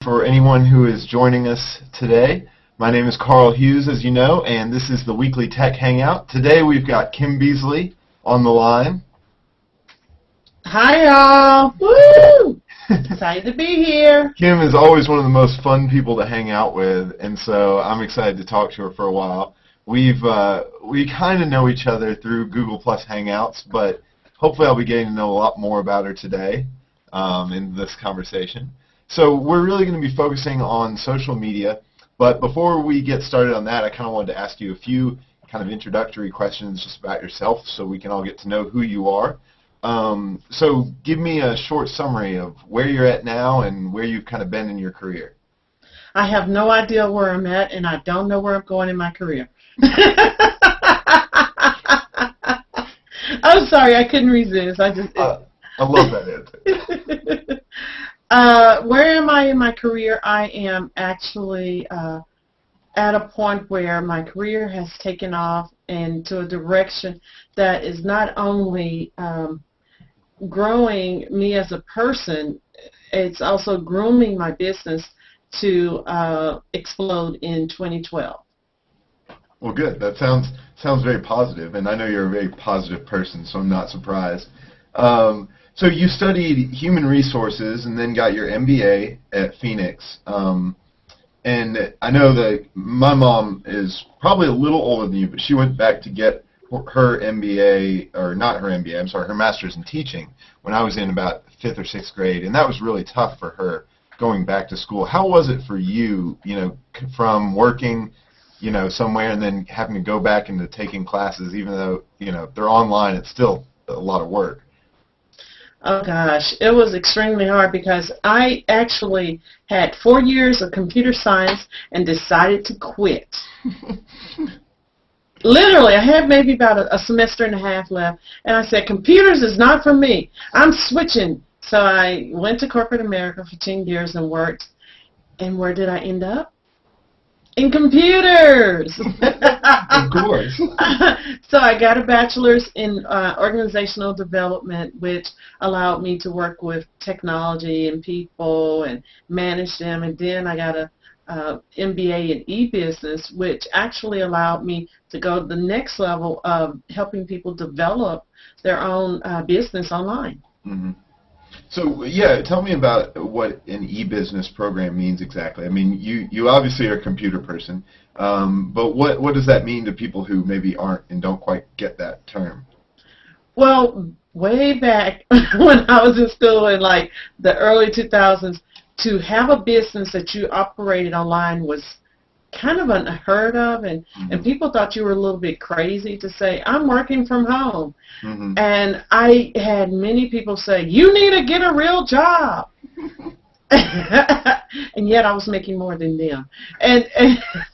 For anyone who is joining us today. My name is Carl Hughes, as you know, and this is the weekly Tech Hangout. Today we've got Kim Beasley on the line. Hi, y'all. Woo! Excited to be here. Kim is always one of the most fun people to hang out with, and so I'm excited to talk to her for a while. We kind of know each other through Google Plus Hangouts, but hopefully I'll be getting to know a lot more about her today in this conversation. So we're really going to be focusing on social media, but before we get started on that, I kind of wanted to ask you a few kind of introductory questions just about yourself so we can all get to know who you are. So give me a short summary of where you're at now and where you've kind of been in your career. I have no idea where I'm at, and I don't know where I'm going in my career. I'm sorry, I couldn't resist. I love that answer. Where am I in my career? I am actually at a point where my career has taken off into a direction that is not only growing me as a person, it's also grooming my business to explode in 2012. Well, good. That sounds very positive, and I know you're a very positive person, so I'm not surprised. So you studied human resources and then got your MBA at Phoenix. And I know that my mom is probably a little older than you, but she went back to get her MBA, or not her MBA, I'm sorry, her master's in teaching when I was in about 5th or 6th grade, and that was really tough for her going back to school. How was it for you, from working, somewhere and then having to go back into taking classes, even though, they're online, it's still a lot of work? Oh gosh, it was extremely hard because I actually had 4 years of computer science and decided to quit. Literally, I had maybe about a semester and a half left, and I said, computers is not for me. I'm switching. So I went to corporate America for 10 years and worked, and where did I end up? In computers. Of course. So I got a bachelor's in organizational development, which allowed me to work with technology and people and manage them. And then I got a MBA in e-business, which actually allowed me to go to the next level of helping people develop their own business online. Mm-hmm. So, yeah, tell me about what an e-business program means exactly. I mean, you obviously are a computer person, but what does that mean to people who maybe aren't and don't quite get that term? Well, way back when I was in school in like the early 2000s, to have a business that you operated online was kind of unheard of, and people thought you were a little bit crazy to say, I'm working from home. Mm-hmm. And I had many people say, you need to get a real job. And yet I was making more than them. And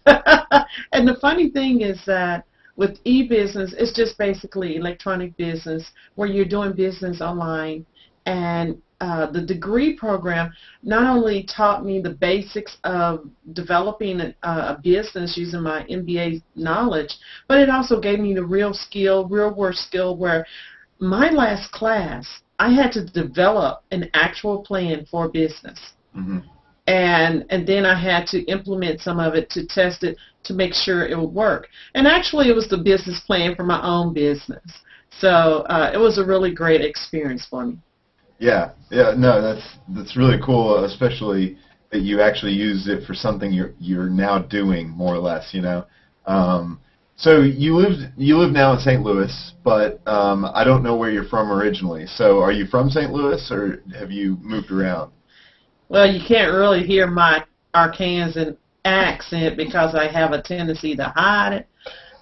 the funny thing is that with e-business, it's just basically electronic business where you're doing business online. And the degree program not only taught me the basics of developing a business using my MBA knowledge, but it also gave me the real world skill where my last class, I had to develop an actual plan for business. Mm-hmm. And then I had to implement some of it to test it to make sure it would work. And actually it was the business plan for my own business. So it was a really great experience for me. Yeah, no, that's really cool, especially that you actually used it for something you're now doing more or less, So you live now in St. Louis, but I don't know where you're from originally. So are you from St. Louis, or have you moved around? Well, you can't really hear my Arkansan accent because I have a tendency to hide it,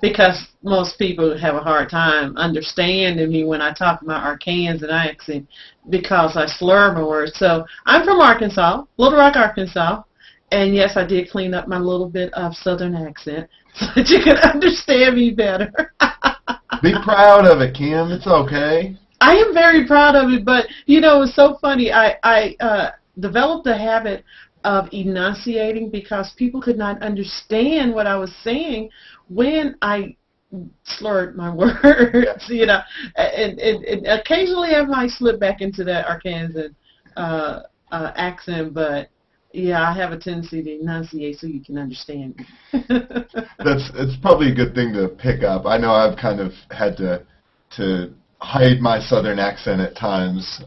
because most people have a hard time understanding me when I talk my Arkansan accent because I slur my words. So I'm from Arkansas, Little Rock, Arkansas, and yes, I did clean up my little bit of southern accent so that you could understand me better. Be proud of it, Kim. It's okay. I am very proud of it, but, it's so funny. I developed a habit of enunciating because people could not understand what I was saying when I slurred my words, and occasionally I might slip back into that Arkansan accent, but Yeah, I have a tendency to enunciate so you can understand me. It's probably a good thing to pick up. I know I've kind of had to hide my southern accent at times,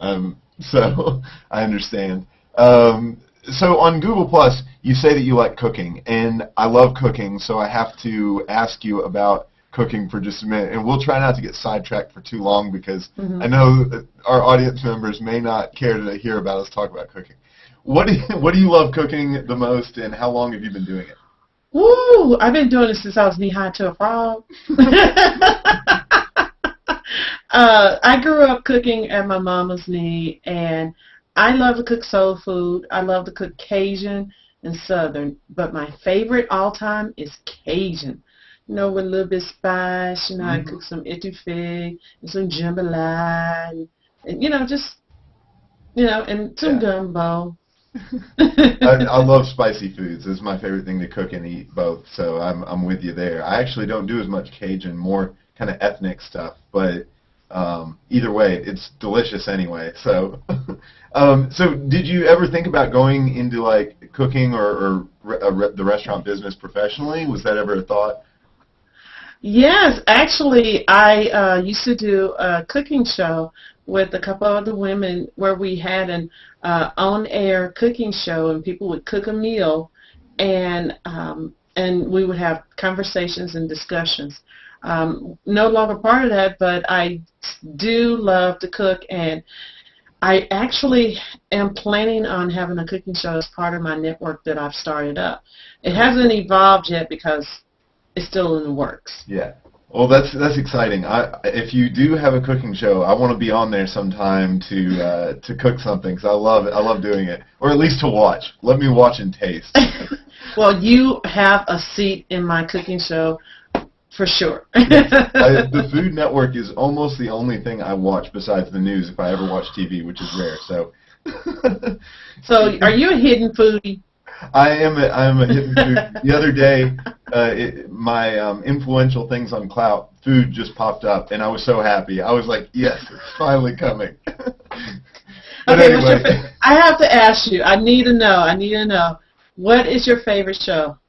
so I understand. So on Google Plus, you say that you like cooking, and I love cooking, so I have to ask you about cooking for just a minute, and we'll try not to get sidetracked for too long because I know that our audience members may not care to hear about us talk about cooking. What do you love cooking the most, and how long have you been doing it? Woo! I've been doing this since I was knee-high to a frog. I grew up cooking at my mama's knee, and I love to cook soul food. I love to cook Cajun and Southern, but my favorite all time is Cajun. You know, with a little bit of spice. You know, I cook some etouffee and some jambalaya, and you know, just and some gumbo. I love spicy foods. It's my favorite thing to cook and eat both, so I'm with you there. I actually don't do as much Cajun, more kind of ethnic stuff, but either way, it's delicious anyway. So, so did you ever think about going into like cooking or the restaurant business professionally? Was that ever a thought? Yes, actually, I used to do a cooking show with a couple of other women where we had an on-air cooking show, and people would cook a meal, and we would have conversations and discussions. No longer part of that, but I do love to cook, and I actually am planning on having a cooking show as part of my network that I've started up. It hasn't evolved yet because it's still in the works. Yeah. Well, that's exciting. If you do have a cooking show, I want to be on there sometime to cook something because I love it. I love doing it, or at least to watch. Let me watch and taste. Well, you have a seat in my cooking show for sure. The Food Network is almost the only thing I watch besides the news if I ever watch TV, which is rare. So. So, are you a hidden foodie? I am a hidden food. The other day, my influential things on Clout, food just popped up, and I was so happy. I was like, yes, it's finally coming. But okay, anyway. I have to ask you. I need to know. What is your favorite show?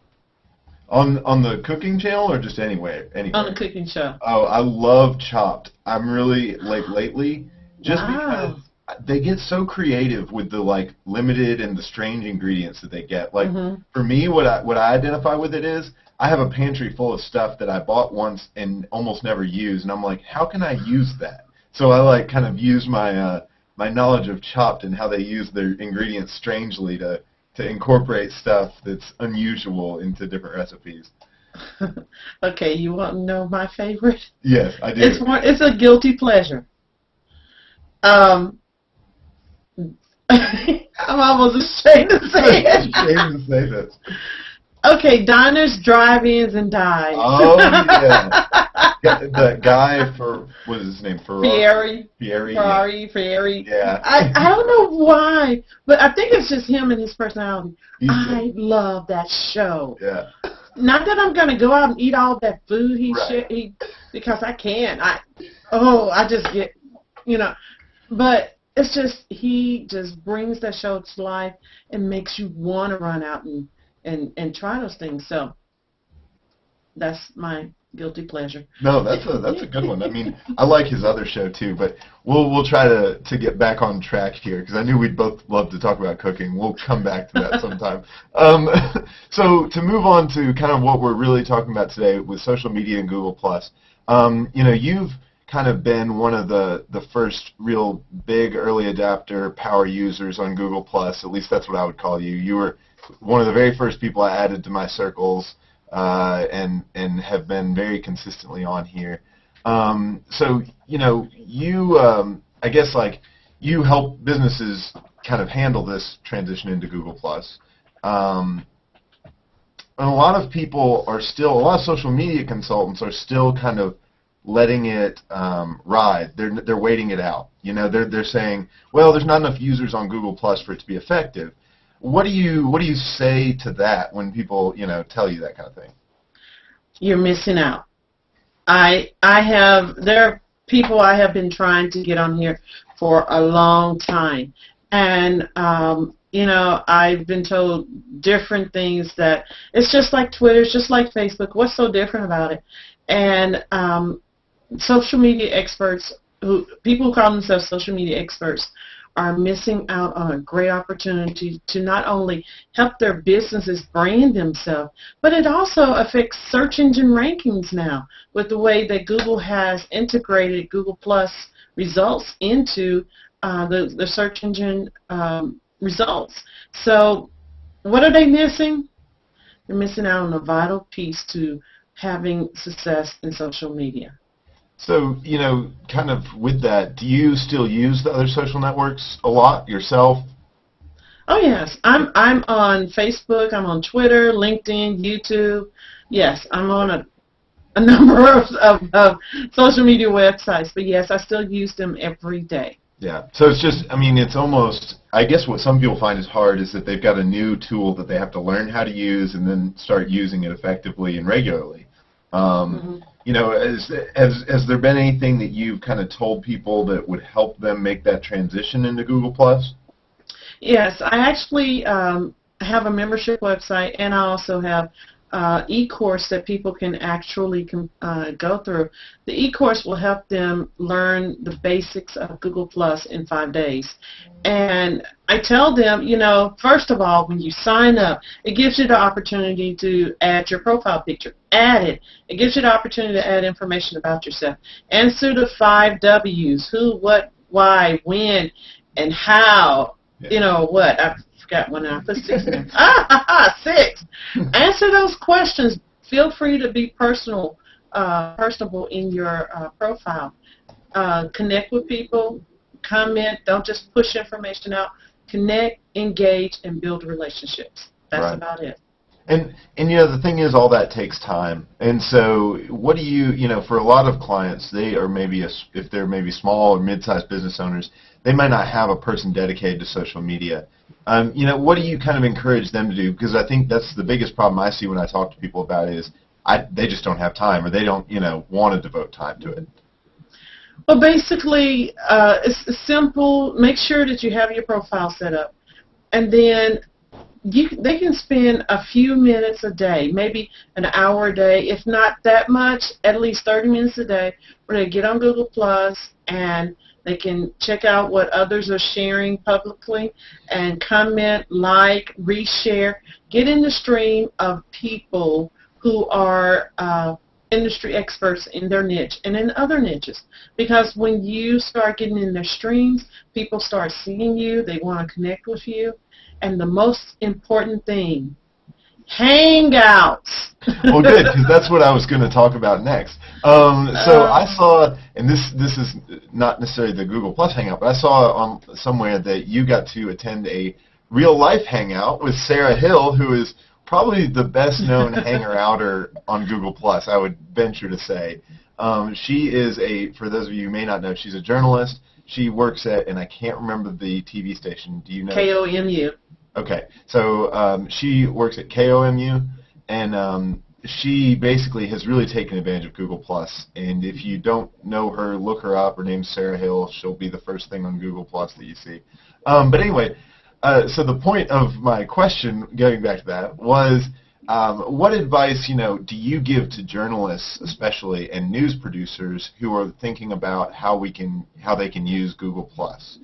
On the cooking channel or just anywhere? On the cooking show. Oh, I love Chopped. I'm really, like, lately, just because they get so creative with the like limited and the strange ingredients that they get. Like for me, what I identify with it is I have a pantry full of stuff that I bought once and almost never use, and I'm like, how can I use that? So I like kind of use my my knowledge of Chopped and how they use their ingredients strangely to incorporate stuff that's unusual into different recipes. Okay, you want to know my favorite? Yes, I do. It's a guilty pleasure. I'm almost ashamed to say it. Ashamed to say this. Okay, diners, drive-ins, and dives. Oh, yeah. The guy what is his name? Fieri. Yeah. I don't know why, but I think it's just him and his personality. I love that show. Yeah. Not that I'm going to go out and eat all that food because I can't. I just get, but it's just, he just brings that show to life and makes you want to run out and try those things. So that's my guilty pleasure. No, that's a good one. I mean, I like his other show too, but we'll try to get back on track here because I knew we'd both love to talk about cooking. We'll come back to that sometime. So to move on to kind of what we're really talking about today with social media and Google+, you've kind of been one of the first real big early adapter power users on Google+. At least that's what I would call you. You were one of the very first people I added to my circles and have been very consistently on here. So, you, I guess, like, you help businesses kind of handle this transition into Google+. And a lot of people are still, a lot of social media consultants are still kind of letting it ride. They're waiting it out. They're saying, well, there's not enough users on Google+ for it to be effective. What do you say to that when people tell you that kind of thing? You're missing out. There are people I have been trying to get on here for a long time, and You know, I've been told different things that it's just like Twitter, it's just like Facebook. What's so different about it? And social media experts, people who call themselves social media experts, are missing out on a great opportunity to not only help their businesses brand themselves, but it also affects search engine rankings now with the way that Google has integrated Google Plus results into the search engine results. So what are they missing? They're missing out on a vital piece to having success in social media. So, kind of with that, do you still use the other social networks a lot yourself? Oh yes, I'm on Facebook, I'm on Twitter, LinkedIn, YouTube. Yes, I'm on a number of social media websites, but yes, I still use them every day. Yeah. So it's just, it's almost, I guess what some people find is hard is that they've got a new tool that they have to learn how to use and then start using it effectively and regularly. Has there been anything that you've kind of told people that would help them make that transition into Google Plus? Yes, I actually have a membership website, and I also have e-course that people can actually go through. The e-course will help them learn the basics of Google Plus in 5 days. And I tell them, first of all, when you sign up, it gives you the opportunity to add your profile picture. Add it. It gives you the opportunity to add information about yourself. Answer the 5 W's: who, what, why, when, and how. Yeah. What? I forgot one. I put 6 in. 6. Answer those questions. Feel free to be personable in your profile. Connect with people. Comment. Don't just push information out. Connect, engage, and build relationships. That's about it. And the thing is, all that takes time. And so what do you, for a lot of clients, they are maybe, if they're maybe small or mid-sized business owners, they might not have a person dedicated to social media. What do you kind of encourage them to do? Because I think that's the biggest problem I see when I talk to people about it is they just don't have time, or they don't, want to devote time to it. Well, basically, it's simple. Make sure that you have your profile set up, and then they can spend a few minutes a day, maybe an hour a day, if not that much, at least 30 minutes a day, where they get on Google Plus and they can check out what others are sharing publicly and comment, like, reshare, get in the stream of people who are industry experts in their niche and in other niches. Because when you start getting in their streams, people start seeing you, they want to connect with you. And the most important thing, Hangouts. Well, good, because that's what I was going to talk about next. So I saw, and this is not necessarily the Google Plus Hangout, but I saw on somewhere that you got to attend a real-life Hangout with Sarah Hill, who is probably the best-known hanger-outer on Google Plus, I would venture to say. She is for those of you who may not know, she's a journalist. She works at, and I can't remember the TV station. Do you know? KOMU. Okay, so she works at KOMU, and she basically has really taken advantage of Google Plus. And if you don't know her, look her up. Her name's Sarah Hill. She'll be the first thing on Google Plus that you see. But anyway, so the point of my question, going back to that, was what advice, do you give to journalists, especially, and news producers who are thinking about how they can use Google Plus?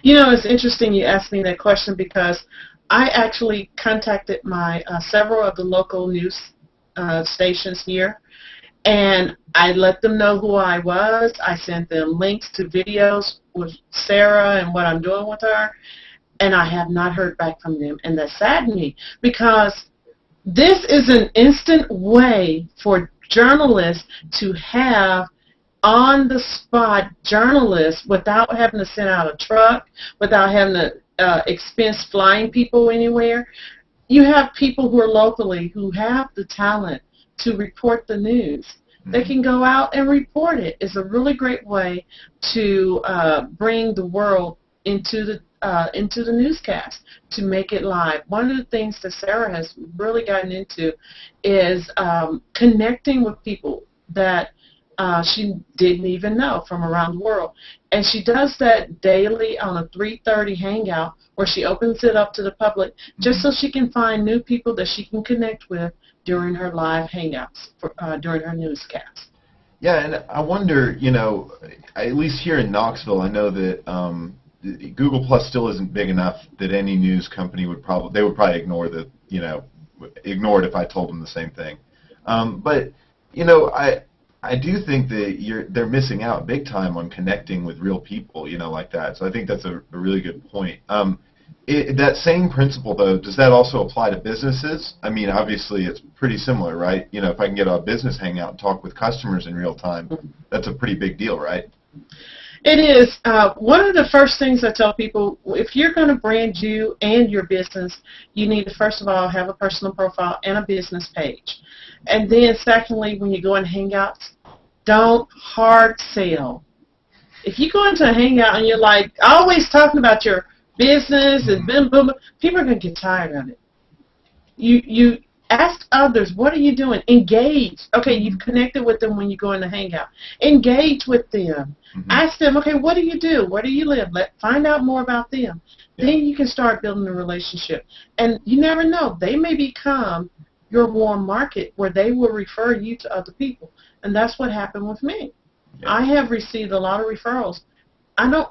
It's interesting you asked me that question because I actually contacted my several of the local news stations here, and I let them know who I was. I sent them links to videos with Sarah and what I'm doing with her, and I have not heard back from them, and that saddened me because this is an instant way for journalists to have on-the-spot journalists without having to send out a truck, without having to expense flying people anywhere. You have people who are locally who have the talent to report the news. They can go out and report it. It's a really great way to bring the world into the newscast, to make it live. One of the things that Sarah has really gotten into is connecting with people that she didn't even know from around the world. And she does that daily on a 3:30 hangout where she opens it up to the public just so she can find new people that she can connect with during her live hangouts, during her newscast. Yeah, and I wonder, at least here in Knoxville, I know that Google Plus still isn't big enough that any news company would probably ignore ignore it if I told them the same thing. But I do think that they're missing out big time on connecting with real people, like that. So I think that's a really good point. That same principle, though, does that also apply to businesses? I mean, obviously, it's pretty similar, right? If I can get a business hangout and talk with customers in real time, that's a pretty big deal, right? It is. One of the first things I tell people, if you're going to brand you and your business, you need to, first of all, have a personal profile and a business page. And then, secondly, when you go in Hangouts, don't hard sell. If you go into a Hangout and you're like always talking about your business and boom, boom, people are going to get tired of it. You ask others, what are you doing? Engage. Okay, you've connected with them when you go in the Hangout. Engage with them. Ask them, okay, what do you do? Where do you live? Find out more about them. Yeah. Then you can start building a relationship. And you never know. They may become your warm market where they will refer you to other people. And that's what happened with me. Yeah. I have received a lot of referrals. I don't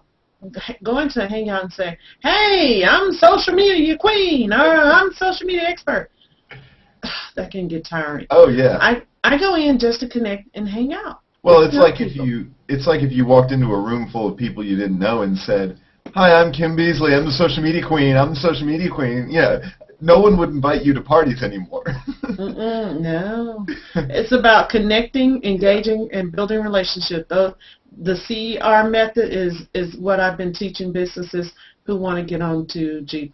go into a Hangout and say, hey, I'm social media queen, or I'm social media expert. That can get tiring. Oh, yeah. I go in just to connect and hang out. Well, it's like if you walked into a room full of people you didn't know and said, hi, I'm Kim Beasley, I'm the social media queen, I'm the social media queen. Yeah, no one would invite you to parties anymore. No. It's about connecting, engaging, and building relationships. The CER method is what I've been teaching businesses who want to get on to G+.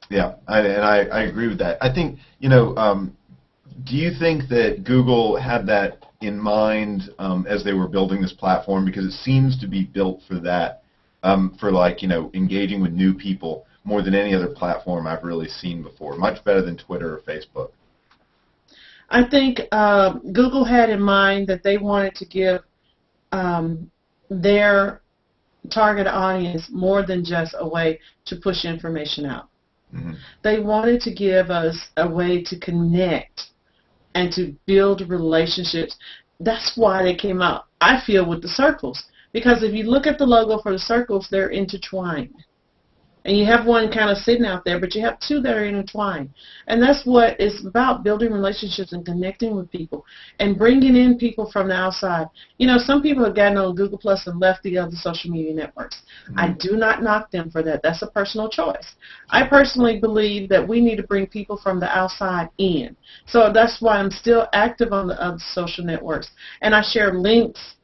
Yeah, I agree with that. I think, do you think that Google had that in mind as they were building this platform? Because it seems to be built for that, for engaging with new people more than any other platform I've really seen before, much better than Twitter or Facebook. I think Google had in mind that they wanted to give their target audience more than just a way to push information out. They wanted to give us a way to connect and to build relationships. That's why they came out, I feel, with the circles. Because if you look at the logo for the circles, they're intertwined. And you have one kind of sitting out there, but you have two that are intertwined. And that's what it's about, building relationships and connecting with people and bringing in people from the outside. Some people have gotten on Google Plus and left the other social media networks. I do not knock them for that. That's a personal choice. I personally believe that we need to bring people from the outside in. So that's why I'm still active on the other social networks. And I share links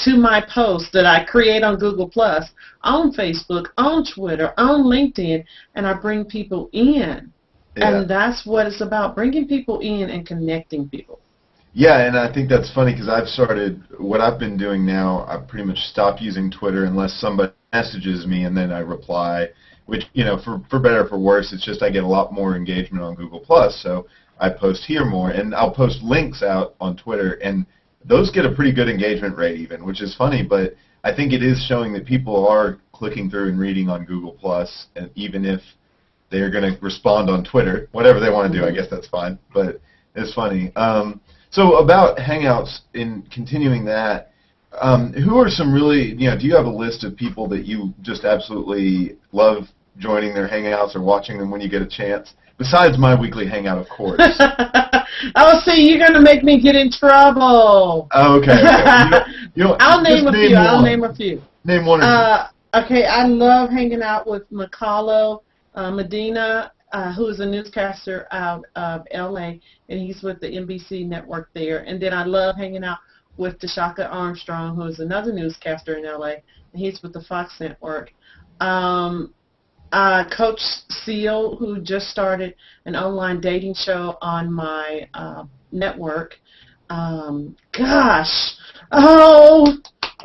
to my posts that I create on Google Plus, on Facebook, on Twitter, on LinkedIn, and I bring people in. Yeah. And that's what it's about, bringing people in and connecting people. Yeah, and I think that's funny because what I've been doing now, I've pretty much stopped using Twitter unless somebody messages me and then I reply, which, for better or for worse, it's just I get a lot more engagement on Google Plus, so I post here more, and I'll post links out on Twitter, and those get a pretty good engagement rate even, which is funny, but I think it is showing that people are clicking through and reading on Google+, and even if they're going to respond on Twitter, whatever they want to do, I guess that's fine, but it's funny. So about Hangouts, in continuing that, who are some really, do you have a list of people that you just absolutely love joining their Hangouts or watching them when you get a chance? Besides my weekly hangout, of course. Oh, see, you're going to make me get in trouble. Oh, okay. I'll name a few. I'll name a few. Name one or two. Okay, I love hanging out with Macalo Medina, who is a newscaster out of L.A., and he's with the NBC network there. And then I love hanging out with Tashaka Armstrong, who is another newscaster in L.A., and he's with the Fox network. Coach Seal, who just started an online dating show on my network. Gosh. Oh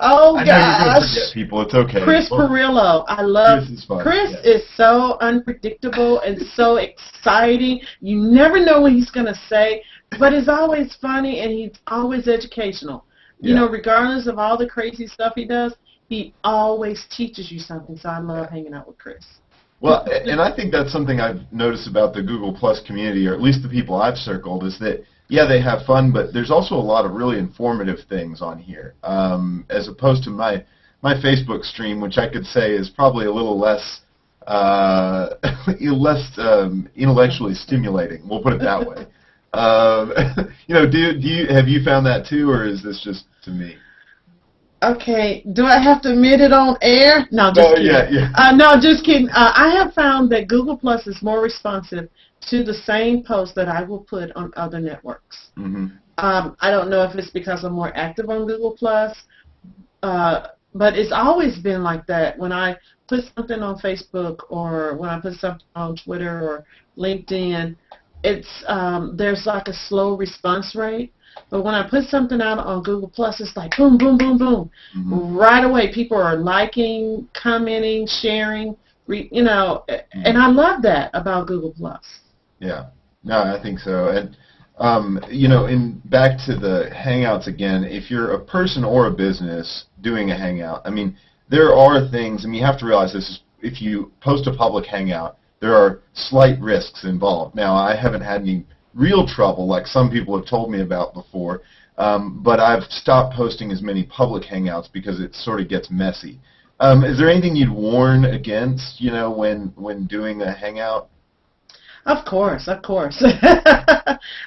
I know gosh. you're going to forget people. It's okay. Chris Perillo. I love Chris. Yeah. Is so unpredictable and so exciting. You never know what he's going to say, but it's always funny and he's always educational. You know, regardless of all the crazy stuff he does, he always teaches you something. So I love hanging out with Chris. Well, and I think that's something I've noticed about the Google Plus community, or at least the people I've circled, is that, yeah, they have fun, but there's also a lot of really informative things on here, as opposed to my Facebook stream, which I could say is probably a little less intellectually stimulating. We'll put it that way. You know, have you found that too, or is this just to me? Okay, do I have to admit it on air? No, just kidding. Yeah. No, just kidding. I have found that Google Plus is more responsive to the same posts that I will put on other networks. Mm-hmm. I don't know if it's because I'm more active on Google Plus, but it's always been like that. When I put something on Facebook or when I put something on Twitter or LinkedIn, it's there's like a slow response rate. But when I put something out on Google Plus, it's like boom, boom, boom, boom. Mm-hmm. Right away, people are liking, commenting, sharing, you know, and I love that about Google Plus. Yeah, no, I think so. And, you know, back to the Hangouts again, if you're a person or a business doing a Hangout, I mean, there are things, I mean, you have to realize this, is if you post a public Hangout, there are slight risks involved. Now, I haven't had any real trouble like some people have told me about before, but I've stopped posting as many public Hangouts because it sort of gets messy. Is there anything you'd warn against, you know, when doing a Hangout? Of course.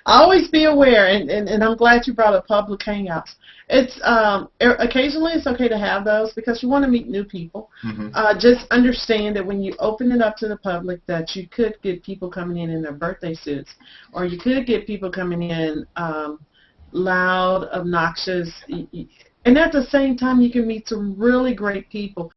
Always be aware, and I'm glad you brought up public Hangouts. It's occasionally it's okay to have those because you want to meet new people. Mm-hmm. Just understand that when you open it up to the public, that you could get people coming in their birthday suits, or you could get people coming in loud, obnoxious, and at the same time you can meet some really great people.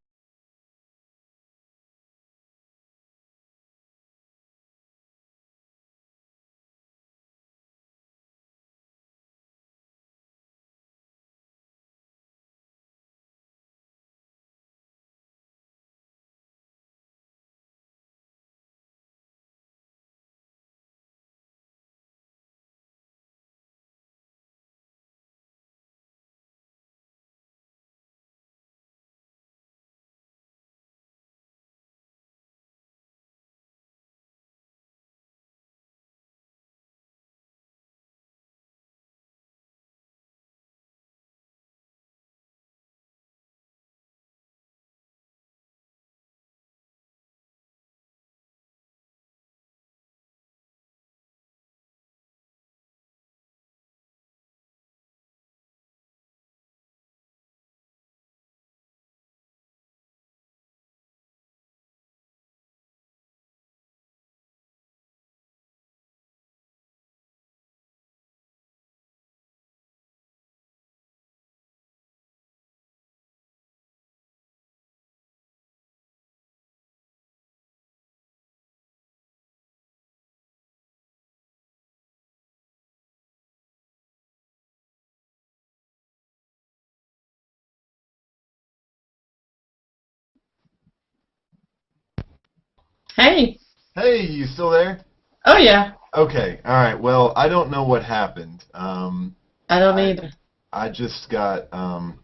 Hey. Hey, you still there? Oh yeah. Okay, all right. Well, I don't know what happened. I don't either. I just got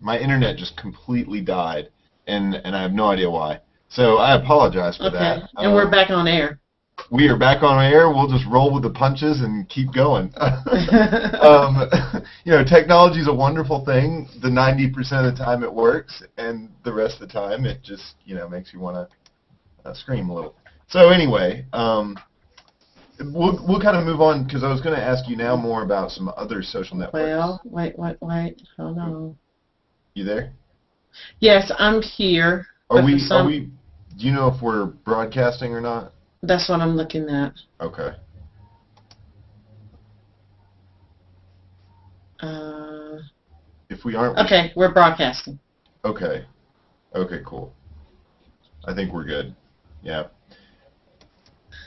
my internet just completely died, and I have no idea why. So I apologize for that. Okay, and we're back on air. We are back on air. We'll just roll with the punches and keep going. You know, technology is a wonderful thing. The 90% of the time it works, and the rest of the time it just, you know, makes you want to scream a little. So anyway, we'll kind of move on because I was going to ask you now more about some other social networks. Well, wait, hold on. You there? Yes, I'm here. Are we? Do you know if we're broadcasting or not? That's what I'm looking at. Okay. If we aren't. Okay, we're broadcasting. Okay. Okay, cool. I think we're good. Yeah.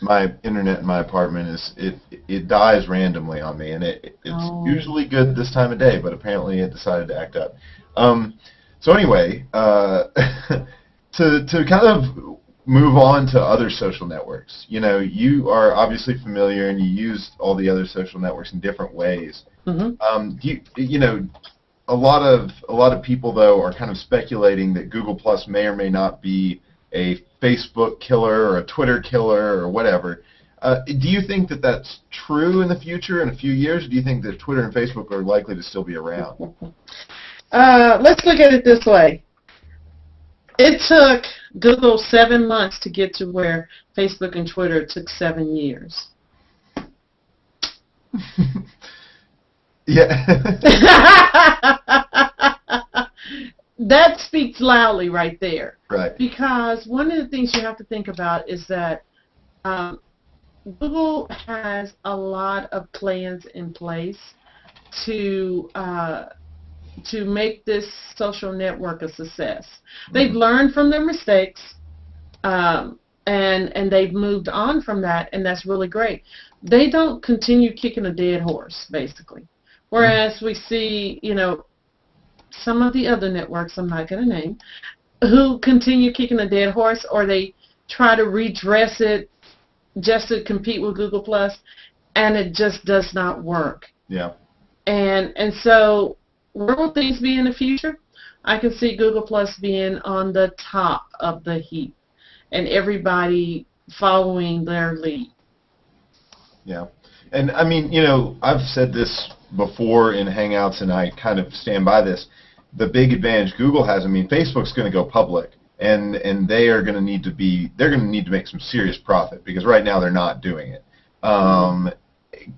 My internet in my apartment it dies randomly on me, and it's usually good this time of day, but apparently it decided to act up. So anyway, to kind of move on to other social networks. You know, you are obviously familiar, and you use all the other social networks in different ways. Mm-hmm. You know, a lot of people though are kind of speculating that Google Plus may or may not be a Facebook killer or a Twitter killer or whatever. Do you think that that's true in the future, in a few years? Or do you think that Twitter and Facebook are likely to still be around? Let's look at it this way. It took Google 7 months to get to where Facebook and Twitter took 7 years. Yeah. That speaks loudly right there. Right. Because one of the things you have to think about is that Google has a lot of plans in place to make this social network a success. They've learned from their mistakes, and they've moved on from that, and that's really great. They don't continue kicking a dead horse, basically. Whereas we see, some of the other networks, I'm not going to name, who continue kicking a dead horse, or they try to redress it just to compete with Google Plus, and it just does not work. Yeah. And so where will things be in the future? I can see Google Plus being on the top of the heap and everybody following their lead. Yeah. And I mean, I've said this before in Hangouts, and I kind of stand by this. The big advantage Google has, Facebook's going to go public, and they are going to need to make some serious profit, because right now they're not doing it.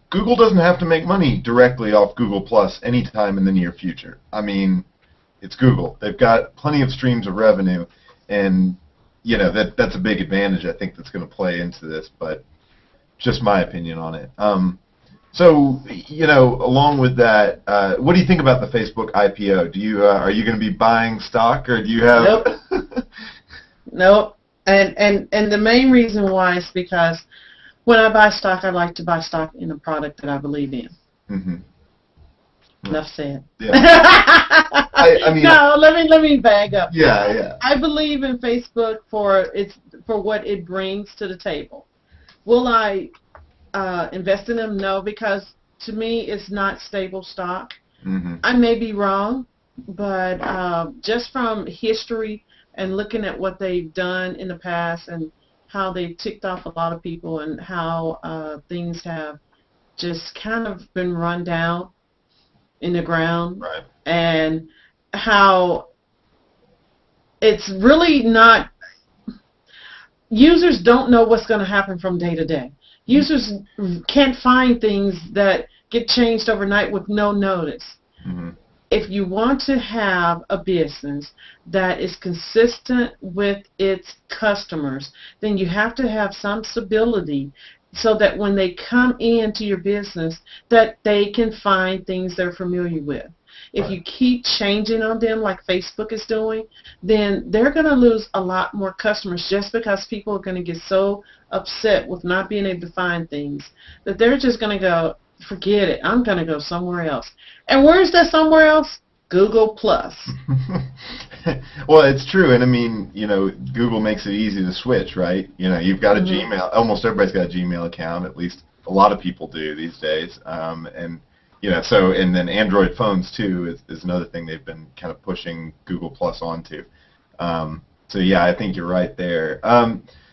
Google doesn't have to make money directly off Google Plus anytime in the near future. It's Google. They've got plenty of streams of revenue, and that's a big advantage I think that's going to play into this, but just my opinion on it. So, along with that, what do you think about the Facebook IPO? Are you going to be buying stock, or do you have? Nope. Nope. And the main reason why is because when I buy stock, I like to buy stock in a product that I believe in. Enough said. Yeah. No, let me back up. Yeah. I believe in Facebook for what it brings to the table. Will I invest in them? No, because to me it's not stable stock. I may be wrong, but just from history and looking at what they've done in the past and how they've ticked off a lot of people and how things have just kind of been run down in the ground, right, and how it's really not, users don't know what's going to happen from day to day. Users can't find things that get changed overnight with no notice. If you want to have a business that is consistent with its customers, then you have to have some stability so that when they come into your business, that they can find things they're familiar with. If you keep changing on them like Facebook is doing, then they're going to lose a lot more customers just because people are going to get so upset with not being able to find things that they're just going to go, forget it, I'm going to go somewhere else. And where's that somewhere else? Google Plus. Well, it's true, and Google makes it easy to switch, right? You've got a Gmail. Almost everybody's got a Gmail account. At least a lot of people do these days. And then Android phones too is another thing they've been kind of pushing Google Plus onto. So yeah, I think you're right there.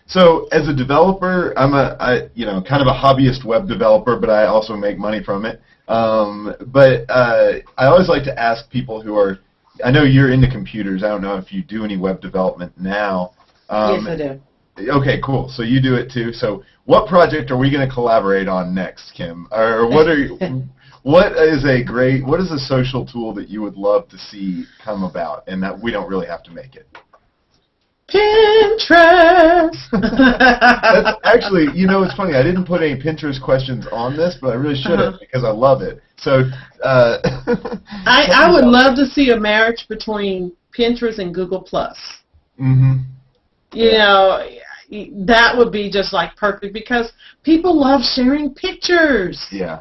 So as a developer, I'm kind of a hobbyist web developer, but I also make money from it. But I always like to ask people who are, I know you're into computers. I don't know if you do any web development now. Yes, I do. Okay, cool. So you do it too. So what project are we going to collaborate on next, Kim? Or what is a social tool that you would love to see come about, and that we don't really have to make it? Pinterest. That's actually, it's funny. I didn't put any Pinterest questions on this, but I really should have because I love it. So I would love to see a marriage between Pinterest and Google Plus. That would be just like perfect because people love sharing pictures. Yeah.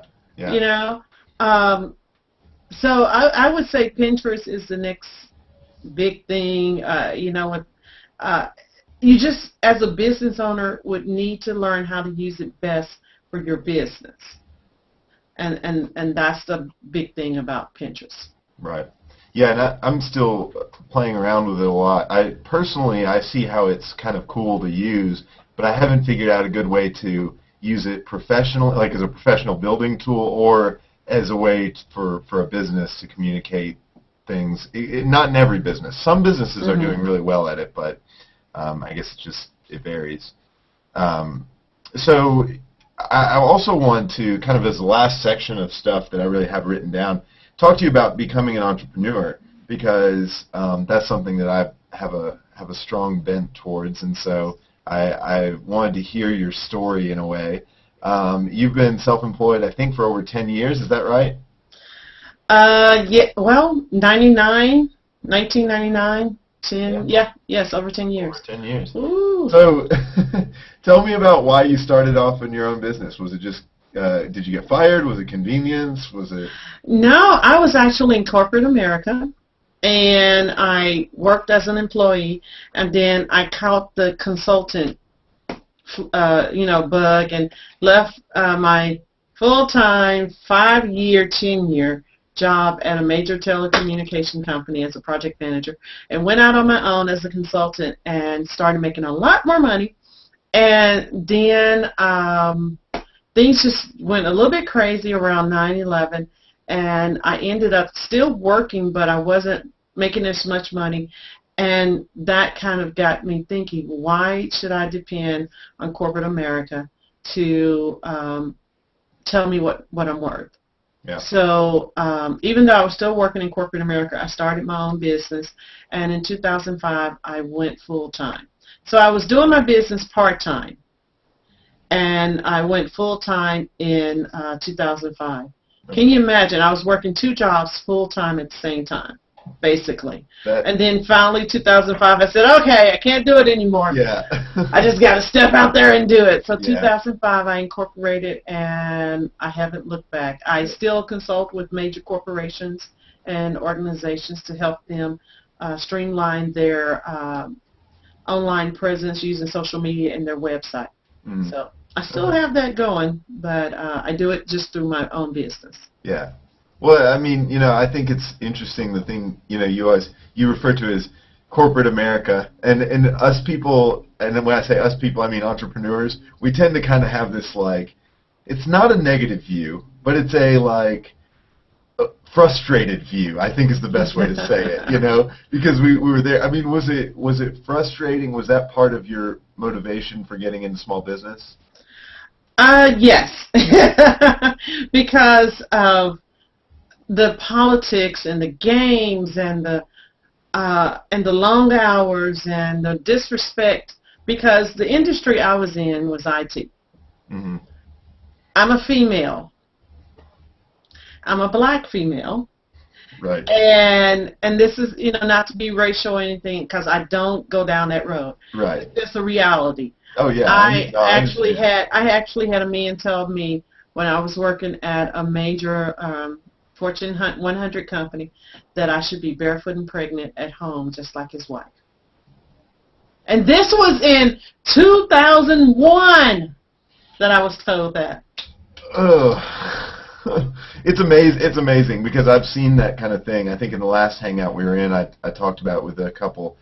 So I would say Pinterest is the next big thing. You just, as a business owner, would need to learn how to use it best for your business. And that's the big thing about Pinterest. Right. Yeah, and I'm still playing around with it a lot. I see how it's kind of cool to use, but I haven't figured out a good way to use it like as a professional building tool or as a way for a business to communicate things. Not in every business. Some businesses are doing really well at it, but I guess it varies. So I also want to, kind of as the last section of stuff that I really have written down, talk to you about becoming an entrepreneur, because that's something that I have a strong bent towards, and so I wanted to hear your story in a way. You've been self-employed, I think, for over 10 years. Is that right? Yeah. Well, 1999, 10. Yes, over 10 years. Over 10 years. Ooh. So, tell me about why you started off in your own business. Was it just did you get fired? Was it convenience? Was it? No, I was actually in corporate America, and I worked as an employee, and then I caught the consultant, bug, and left my full-time 5-year tenure job at a major telecommunication company as a project manager, and went out on my own as a consultant and started making a lot more money. And then things just went a little bit crazy around 9/11, and I ended up still working, but I wasn't making as much money, and that kind of got me thinking, why should I depend on corporate America to tell me what I'm worth? Yeah. So even though I was still working in corporate America, I started my own business, and in 2005 I went full-time. So I was doing my business part-time, and I went full-time in 2005. Can you imagine? I was working 2 jobs full-time at the same time, basically. And then finally, 2005, I said, okay, I can't do it anymore. Yeah. I just got to step out there and do it. So Yeah. 2005, I incorporated, and I haven't looked back. I still consult with major corporations and organizations to help them streamline their online presence using social media and their website. So I still have that going, but I do it just through my own business. Yeah. Well, I mean, I think it's interesting, the thing, you refer to as corporate America, and us people, and then when I say us people, I mean entrepreneurs, we tend to kind of have this, like, it's not a negative view, but it's a, like, frustrated view, I think is the best way to say it, because we were there. I mean, was it frustrating? Was that part of your motivation for getting into small business? Yes, because of the politics and the games and the long hours and the disrespect, because the industry I was in was IT. Mm-hmm. I'm a female. I'm a black female. Right. And this is, not to be racial or anything, because I don't go down that road. Right. It's a reality. Oh yeah. I actually had a man tell me when I was working at a major Fortune 100 company that I should be barefoot and pregnant at home, just like his wife. And this was in 2001 that I was told that. It's amazing because I've seen that kind of thing. I think in the last hangout we were in, I talked about with a couple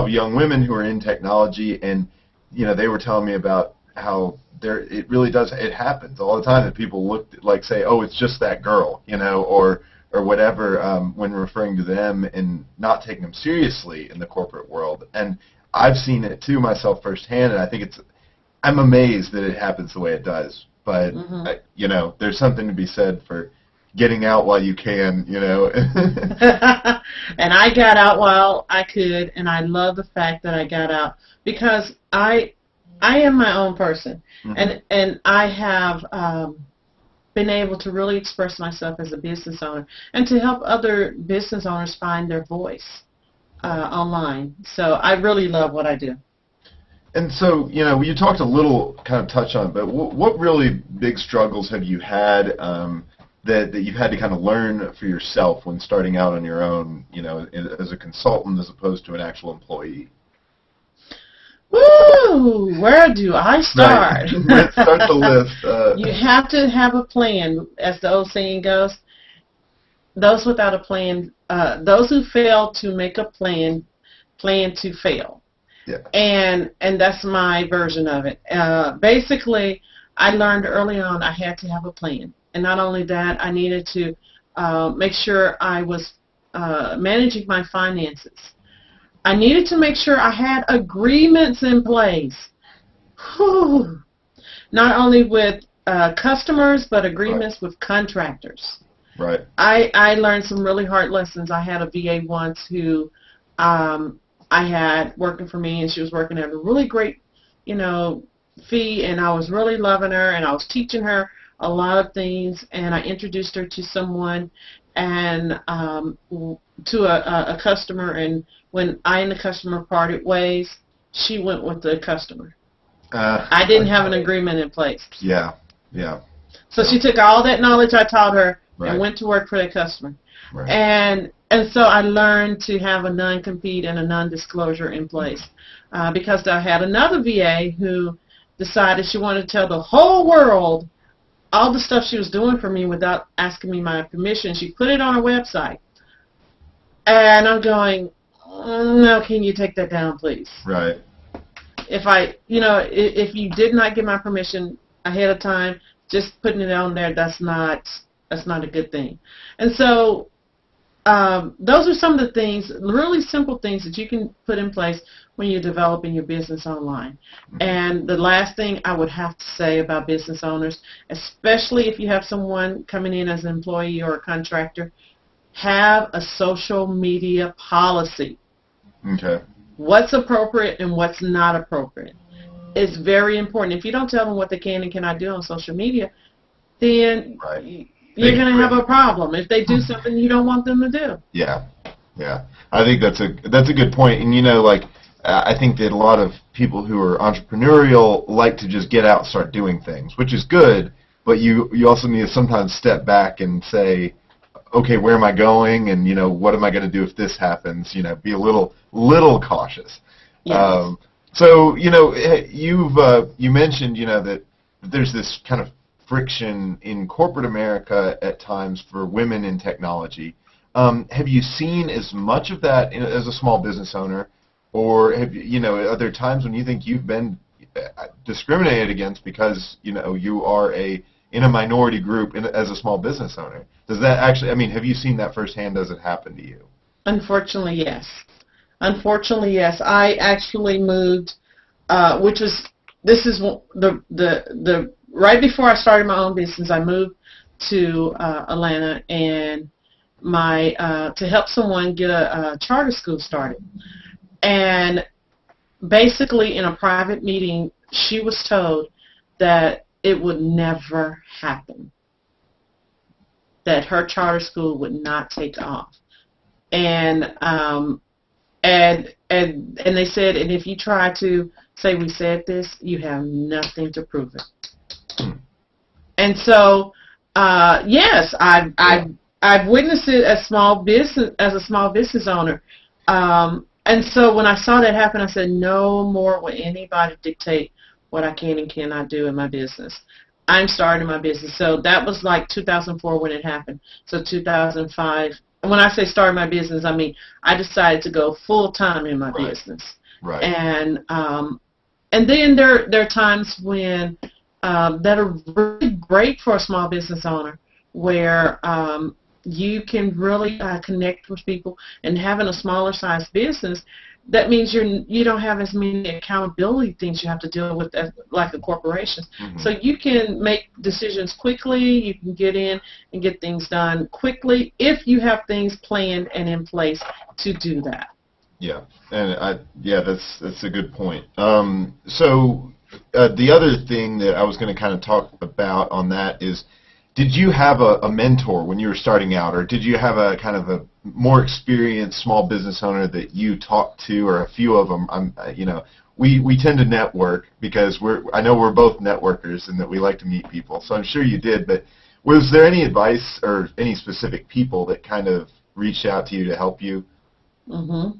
young women who are in technology, and they were telling me about how it really does, it happens all the time that people say, oh, it's just that girl, or whatever, when referring to them and not taking them seriously in the corporate world. And I've seen it too myself firsthand, and I think I'm amazed that it happens the way it does. But there's something to be said for getting out while you can, And I got out while I could, and I love the fact that I got out because I am my own person, and I have been able to really express myself as a business owner and to help other business owners find their voice online. So I really love what I do. And so, you talked a little, kind of touch on it, but what really big struggles have you had that you've had to kind of learn for yourself when starting out on your own, as a consultant as opposed to an actual employee? Woo! Where do I start? Right. Let's start the list. You have to have a plan, as the old saying goes. those without a plan, those who fail to make a plan, plan to fail. Yeah. And that's my version of it. Basically, I learned early on I had to have a plan. And not only that, I needed to make sure I was managing my finances. I needed to make sure I had agreements in place. Whew. Not only with customers, but agreements with contractors. Right. I learned some really hard lessons. I had a VA once who I had working for me, and she was working at a really great, fee, and I was really loving her, and I was teaching her a lot of things, and I introduced her to someone, and to a customer, and when I and the customer parted ways, she went with the customer. I didn't have an agreement in place. Yeah, yeah. So she took all that knowledge I taught her Right. and went to work for that customer. Right. And so I learned to have a non-compete and a non-disclosure in place because I had another VA who decided she wanted to tell the whole world all the stuff she was doing for me without asking me my permission. She put it on her website. And I'm going, no, can you take that down, please? Right. If you did not get my permission ahead of time, just putting it on there, that's not a good thing. And so those are some of the things, really simple things that you can put in place when you're developing your business online. And the last thing I would have to say about business owners, especially if you have someone coming in as an employee or a contractor, have a social media policy. Okay. What's appropriate and what's not appropriate. It's very important. If you don't tell them what they can and cannot do on social media, then Right. you're going to have a problem if they do something you don't want them to do. Yeah, yeah. I think that's a good point. And I think that a lot of people who are entrepreneurial like to just get out and start doing things, which is good. But you also need to sometimes step back and say, okay, where am I going? And what am I going to do if this happens? Be a little cautious. Yes. So you mentioned that there's this kind of friction in corporate America at times for women in technology. Have you seen as much of that as a small business owner, or are there times when you think you've been discriminated against because you are in a minority group as a small business owner? Does that actually? Have you seen that firsthand? Does it happen to you? Unfortunately, yes. I actually moved, this is the right before I started my own business. I moved to Atlanta and to help someone get a charter school started. And basically, in a private meeting, she was told that it would never happen, that her charter school would not take off. And they said, and if you try to say we said this, you have nothing to prove it. And so, yes, I've witnessed it as a small business owner. And so when I saw that happen, I said, no more will anybody dictate what I can and cannot do in my business. I'm starting my business. So that was like 2004 when it happened. So 2005. And when I say start my business, I mean I decided to go full time in my business. Right. And then there are times when that are really great for a small business owner, where you can really connect with people. And having a smaller size business, that means you don't have as many accountability things you have to deal with as, like a corporation. Mm-hmm. So you can make decisions quickly. You can get in and get things done quickly if you have things planned and in place to do that. Yeah, and that's a good point. So the other thing that I was going to kind of talk about on that is, did you have a mentor when you were starting out, or did you have a kind of a more experienced small business owner that you talked to, or a few of them? We tend to network because I know we're both networkers and that we like to meet people. So I'm sure you did. But was there any advice or any specific people that kind of reached out to you to help you? Mm-hmm.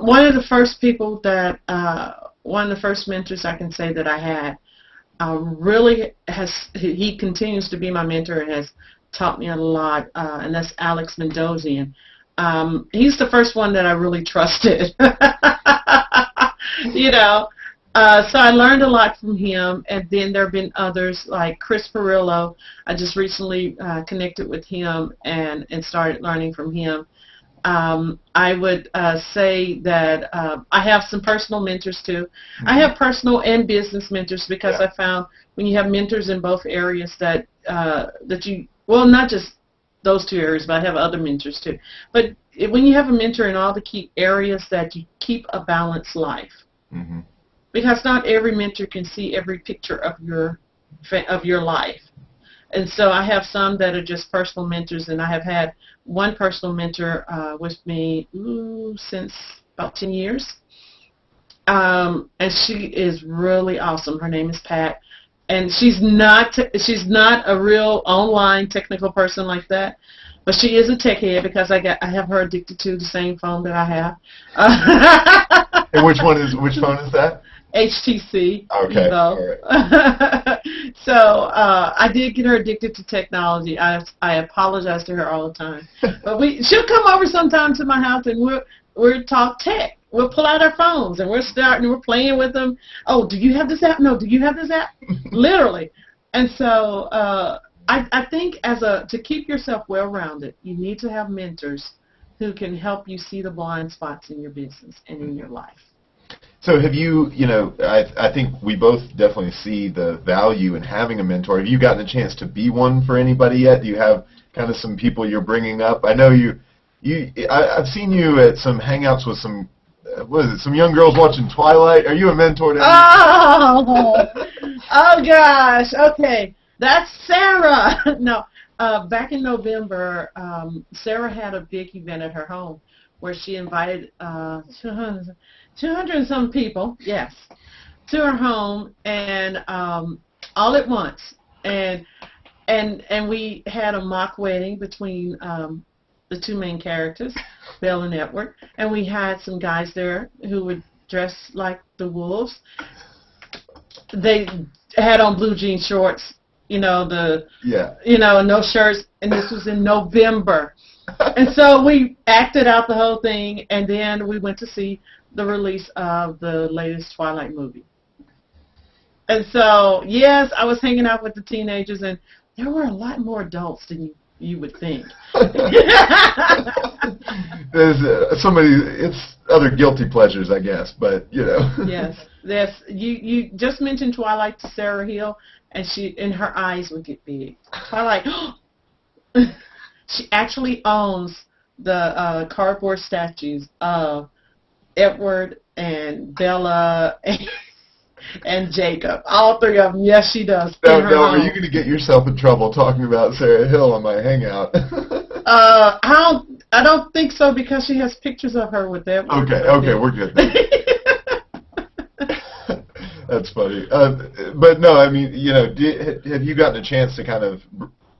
One of the first people one of the first mentors I can say that I had. He continues to be my mentor and has taught me a lot, and that's Alex Mendozian. He's the first one that I really trusted. you know, so I learned a lot from him, and then there have been others like Chris Perillo. I just recently connected with him and started learning from him. I would say that I have some personal mentors too. Mm-hmm. I have personal and business mentors because I found when you have mentors in both areas that well, not just those two areas, but I have other mentors too. But when you have a mentor in all the key areas, that you keep a balanced life. Mm-hmm. Because not every mentor can see every picture of your life. And so I have some that are just personal mentors, and I have had one personal mentor with me since about 10 years. And she is really awesome. Her name is Pat. And she's not a real online technical person like that, but she is a tech head because I have her addicted to the same phone that I have. And which phone is that? HTC. Okay. All right. So I did get her addicted to technology. I apologize to her all the time, but she'll come over sometime to my house and we'll talk tech. We'll pull out our phones and we're playing with them. Oh, do you have this app? No, do you have this app? Literally. And so I think to keep yourself well-rounded, you need to have mentors who can help you see the blind spots in your business and in your life. So have you, I think we both definitely see the value in having a mentor. Have you gotten a chance to be one for anybody yet? Do you have kind of some people you're bringing up? I know I've seen you at some hangouts with some young girls watching Twilight. Are you a mentor to anybody? Oh gosh. Okay. That's Sarah. No. Back in November, Sarah had a big event at her home where she invited 200 and some people, yes, to her home, and all at once. And we had a mock wedding between the two main characters, Belle and Edward, and we had some guys there who would dress like the wolves. They had on blue jean shorts, no shirts, and this was in November. And so we acted out the whole thing, and then we went to see the release of the latest Twilight movie. And so, yes, I was hanging out with the teenagers, and there were a lot more adults than you would think. There's it's other guilty pleasures, I guess, but Yes. You just mentioned Twilight to Sarah Hill, and her eyes would get big. Twilight. She actually owns the cardboard statues of Edward and Bella and Jacob. All three of them. Yes, she does. No, are you going to get yourself in trouble talking about Sarah Hill on my Hangout? I don't think so, because she has pictures of her with Edward. Okay, we're good then. That's funny. But no, I mean, have you gotten a chance to kind of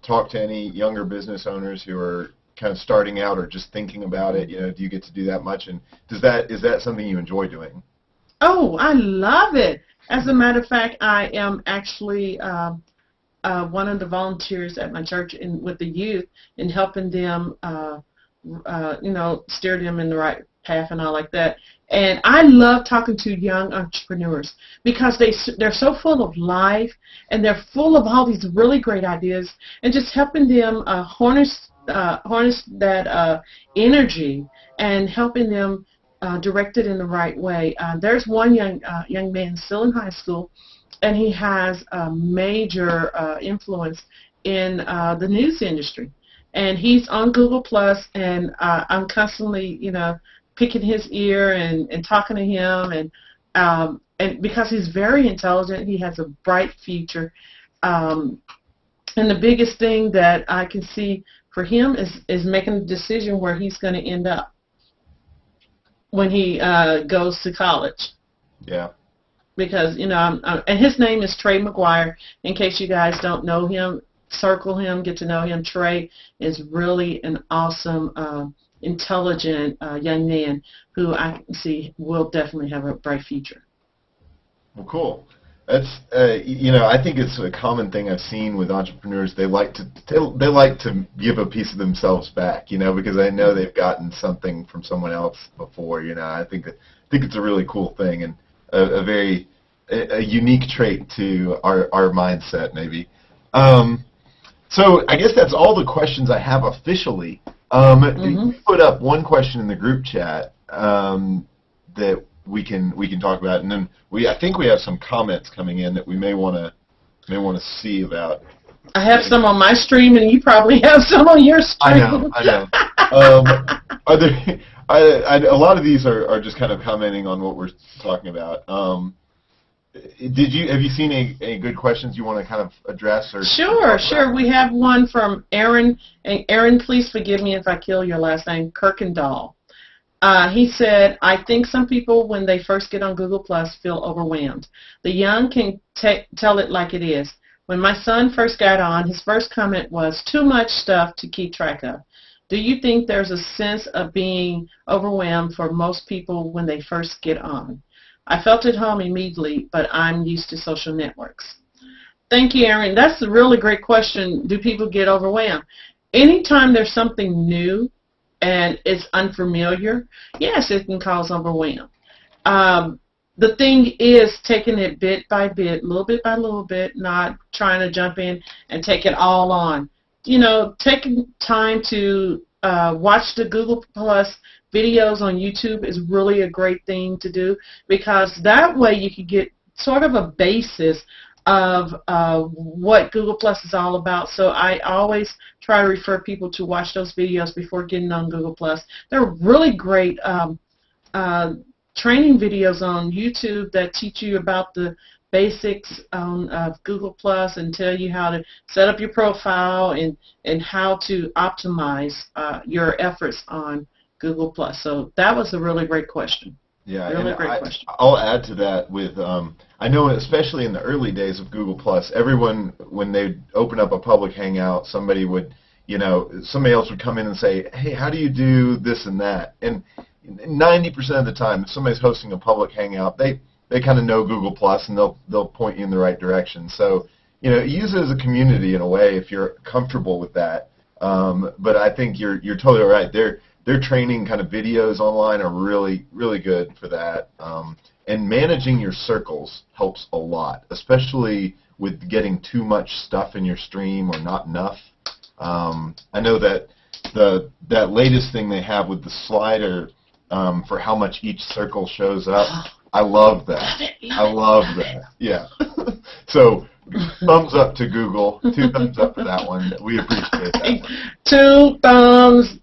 talk to any younger business owners who are kind of starting out or just thinking about it? Do you get to do that much? And is that something you enjoy doing? Oh, I love it. As a matter of fact, I am actually one of the volunteers at my church with the youth in helping them, steer them in the right path and all like that. And I love talking to young entrepreneurs because they're so full of life, and they're full of all these really great ideas, and just helping them harness that energy and helping them direct it in the right way. There's one young man still in high school, and he has a major influence in the news industry. And he's on Google Plus, and I'm constantly, picking his ear and talking to him, and because he's very intelligent, he has a bright future. And the biggest thing that I can see for him is making a decision where he's going to end up when he goes to college. Yeah. Because, and his name is Trey McGuire. In case you guys don't know him, circle him, get to know him. Trey is really an awesome, intelligent young man who I can see will definitely have a bright future. Well, cool. That's I think it's a common thing I've seen with entrepreneurs. They like to give a piece of themselves back, because I know they've gotten something from someone else before. I think it's a really cool thing and a very unique trait to our mindset, maybe. So I guess that's all the questions I have officially. You put up one question in the group chat that we can talk about, and then I think we have some comments coming in that we may want to see about. I have some on my stream, and you probably have some on your stream. I know. Are there? A lot of these are just kind of commenting on what we're talking about. Have you seen any good questions you want to kind of address? Or Sure. We have one from Aaron. And Aaron, please forgive me if I kill your last name, Kirkendall. He said, I think some people, when they first get on Google Plus, feel overwhelmed. The young can tell it like it is. When my son first got on, his first comment was, too much stuff to keep track of. Do you think there's a sense of being overwhelmed for most people when they first get on? I felt at home immediately, but I'm used to social networks. Thank you, Aaron. That's a really great question. Do people get overwhelmed? Anytime there's something new and it's unfamiliar, yes, it can cause overwhelm. The thing is taking it bit by bit, little bit by little bit, not trying to jump in and take it all on. Taking time to watch the Google Plus videos on YouTube is really a great thing to do, because that way you can get sort of a basis of what Google Plus is all about. So I always try to refer people to watch those videos before getting on Google Plus. They're really great training videos on YouTube that teach you about the basics of Google Plus and tell you how to set up your profile and how to optimize your efforts on Google Plus. So that was a really great question. Yeah, really great question. I'll add to that with I know especially in the early days of Google Plus, everyone, when they open up a public Hangout, somebody else would come in and say, hey, how do you do this and that? And 90% of the time, if somebody's hosting a public Hangout, they kind of know Google Plus and they'll point you in the right direction. So use it as a community in a way if you're comfortable with that. But I think you're totally right. Their training kind of videos online are really, really good for that. And managing your circles helps a lot, especially with getting too much stuff in your stream or not enough. I know that that latest thing they have with the slider for how much each circle shows up, I love that. I love that. Yeah. So thumbs up to Google. 2 thumbs up for that one. We appreciate that one. 2 thumbs.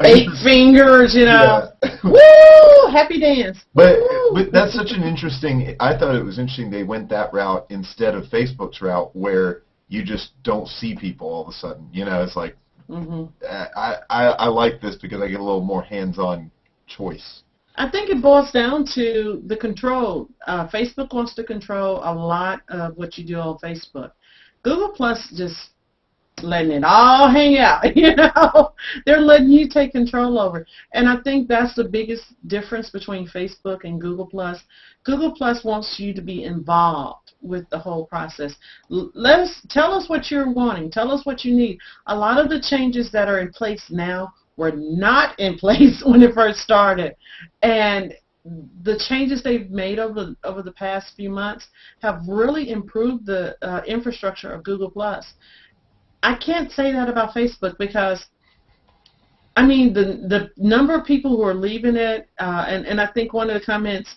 8 fingers, Yeah. Woo! Happy dance. But that's such an interesting. I thought it was interesting they went that route instead of Facebook's route, where you just don't see people all of a sudden. It's like I like this because I get a little more hands-on choice. I think it boils down to the control. Facebook wants to control a lot of what you do on Facebook. Google Plus just letting it all hang out, They're letting you take control over. And I think that's the biggest difference between Facebook and Google Plus. Google Plus wants you to be involved with the whole process. Tell us what you're wanting. Tell us what you need. A lot of the changes that are in place now were not in place when it first started. And the changes they've made over the past few months have really improved the infrastructure of Google Plus. I can't say that about Facebook because, the number of people who are leaving it, and I think one of the comments,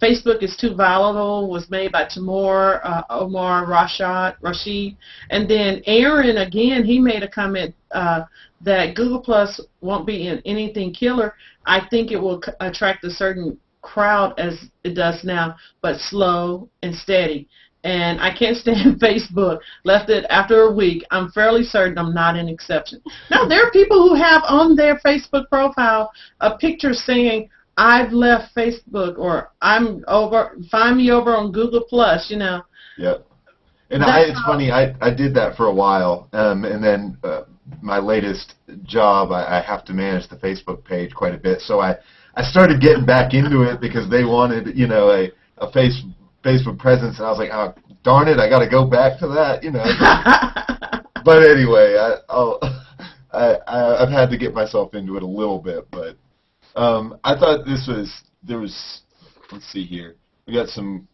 Facebook is too volatile, was made by Omar Rashid. And then Aaron, again, he made a comment that Google Plus won't be in anything killer. I think it will attract a certain crowd as it does now, but slow and steady. And I can't stand Facebook. Left it after a week. I'm fairly certain I'm not an exception. Now, there are people who have on their Facebook profile a picture saying, I've left Facebook, or I'm over, find me over on Google Plus, Yep. And it's funny, I did that for a while, and then my latest job, I have to manage the Facebook page quite a bit, so I started getting back into it because they wanted, a Facebook presence, and I was like, oh, darn it, I got to go back to that, you know. But anyway, I've had to get myself into it a little bit, but I thought let's see here. We got some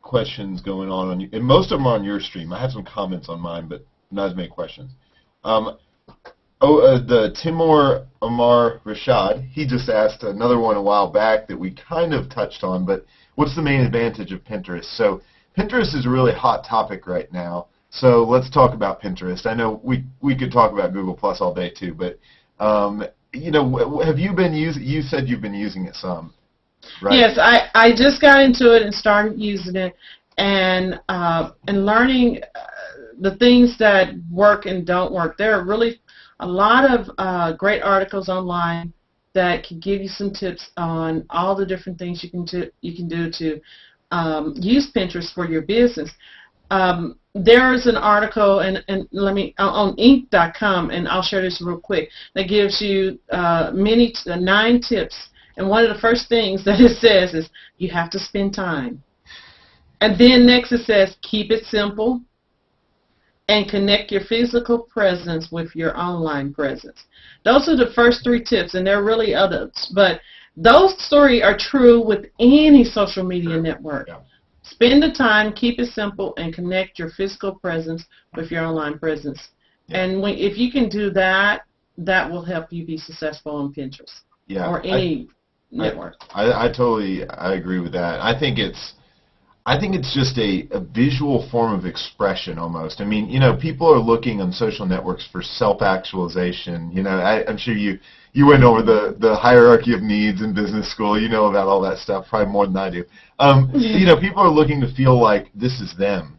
questions going on and most of them are on your stream. I have some comments on mine, but not as many questions. The Timur Omar Rashad, he just asked another one a while back that we kind of touched on, but what's the main advantage of Pinterest? So Pinterest is a really hot topic right now, so let's talk about Pinterest. I know we could talk about Google Plus all day too, but you know, have you been you said you've been using it some, right? Yes, I just got into it and started using it, and learning the things that work and don't work. There are really a lot of great articles online that can give you some tips on all the different things you can do to use Pinterest for your business. There is an article on Inc.com, and I'll share this real quick, that gives you 9 tips. And one of the first things that it says is you have to spend time. And then next it says keep it simple and connect your physical presence with your online presence. Those are the first 3 tips, and there are really others, but those 3 are true with any social media network. Yeah. Spend the time, keep it simple, and connect your physical presence with your online presence. Yeah. And if you can do that, that will help you be successful on Pinterest, or any network. I agree with that. I think it's just a visual form of expression almost. I mean, you know, people are looking on social networks for self-actualization. You know, I'm sure you went over the hierarchy of needs in business school. You know about all that stuff probably more than I do. You know, people are looking to feel like this is them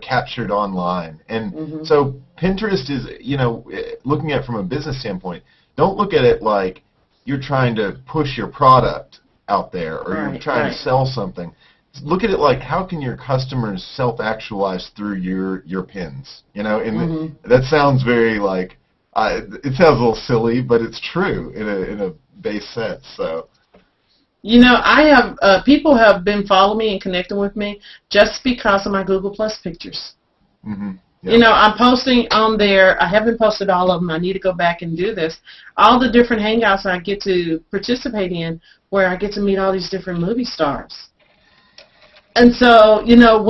captured online. And so Pinterest is, you know, looking at it from a business standpoint, don't look at it like you're trying to push your product out there or you're trying to sell something. Look at it like, how can your customers self-actualize through your pins? You know, and that sounds very like, it sounds a little silly, but it's true in a base sense. So, you know, I have people have been following me and connecting with me just because of my Google Plus pictures. Yep. You know, I'm posting on there. I haven't posted all of them. I need to go back and do this. All the different hangouts I get to participate in, where I get to meet all these different movie stars. And so, you know,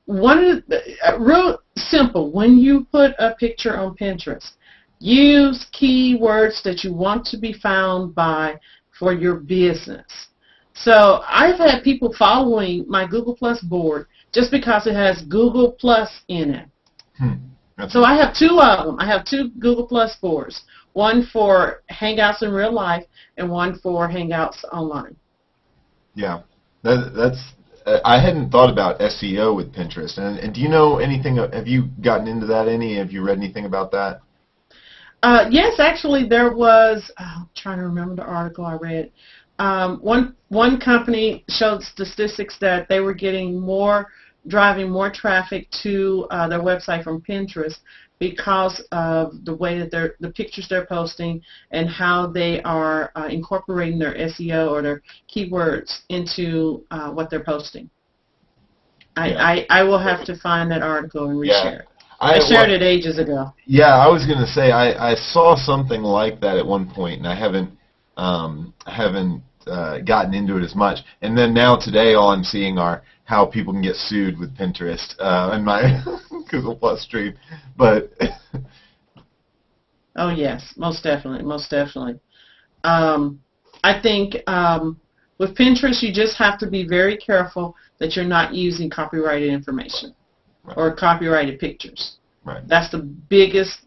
real simple, when you put a picture on Pinterest, use keywords that you want to be found by for your business. So I've had people following my Google Plus board just because it has Google Plus in it. So I have 2 of them. I have 2 Google Plus boards, one for Hangouts in real life and one for Hangouts online. Yeah, that's. I hadn't thought about SEO with Pinterest. And do you know anything? Have you gotten into that any? Have you read anything about that? Yes, actually, there was. I'm trying to remember the article I read. One company showed statistics that they were driving more traffic to their website from Pinterest because of the way that the pictures they're posting and how they are incorporating their SEO or their keywords into what they're posting. I will have to find that article and reshare it. I shared it ages ago. Yeah, I was going to say I saw something like that at one point, and I haven't gotten into it as much. And then now today, all I'm seeing are how people can get sued with Pinterest in my Google Plus stream. But oh yes, most definitely, most definitely. I think with Pinterest, you just have to be very careful that you're not using copyrighted information or copyrighted pictures. Right. That's the biggest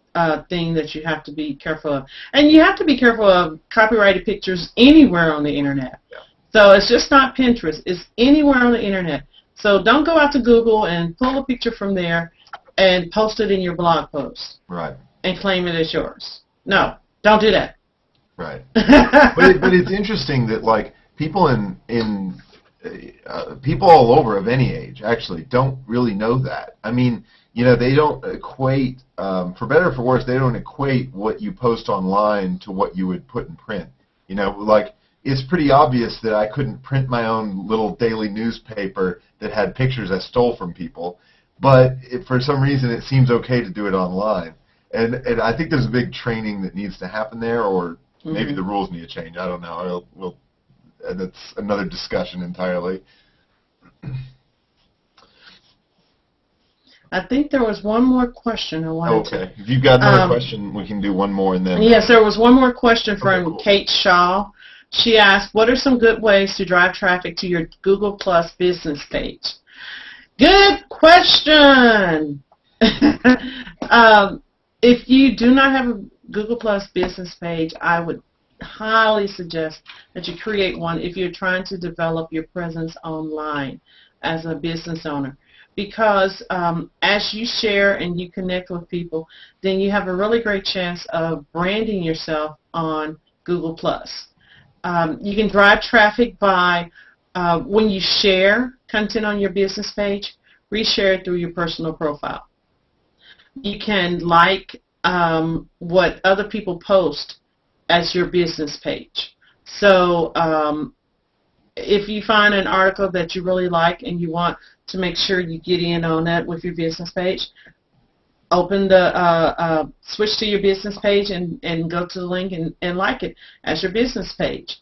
thing that you have to be careful of. And you have to be careful of copyrighted pictures anywhere on the internet. Yeah. So it's just not Pinterest. It's anywhere on the internet. So don't go out to Google and pull a picture from there and post it in your blog post. Right. And claim it as yours. No, don't do that. Right. but it's interesting that like people people all over of any age actually don't really know that. I mean, you know, they don't equate, for better or for worse, they don't equate what you post online to what you would put in print. You know, like it's pretty obvious that I couldn't print my own little daily newspaper that had pictures I stole from people. But for some reason, it seems okay to do it online. And I think there's a big training that needs to happen there, or maybe the rules need to change. I don't know. That's another discussion entirely. I think there was one more question I wanted to. Okay. If you've got another question, we can do one more and then. Yes, there was one more question from cool. Kate Shaw. She asked, what are some good ways to drive traffic to your Google Plus business page? Good question. If you do not have a Google Plus business page, I would highly suggest that you create one if you're trying to develop your presence online as a business owner. Because as you share and you connect with people, then you have a really great chance of branding yourself on Google+. You can drive traffic by when you share content on your business page, reshare it through your personal profile. You can like what other people post as your business page. So if you find an article that you really like and you want to make sure you get in on that with your business page, open the switch to your business page and go to the link and like it as your business page.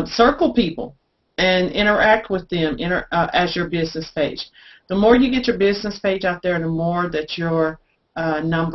Circle people and interact with them as your business page. The more you get your business page out there, the more that your numbers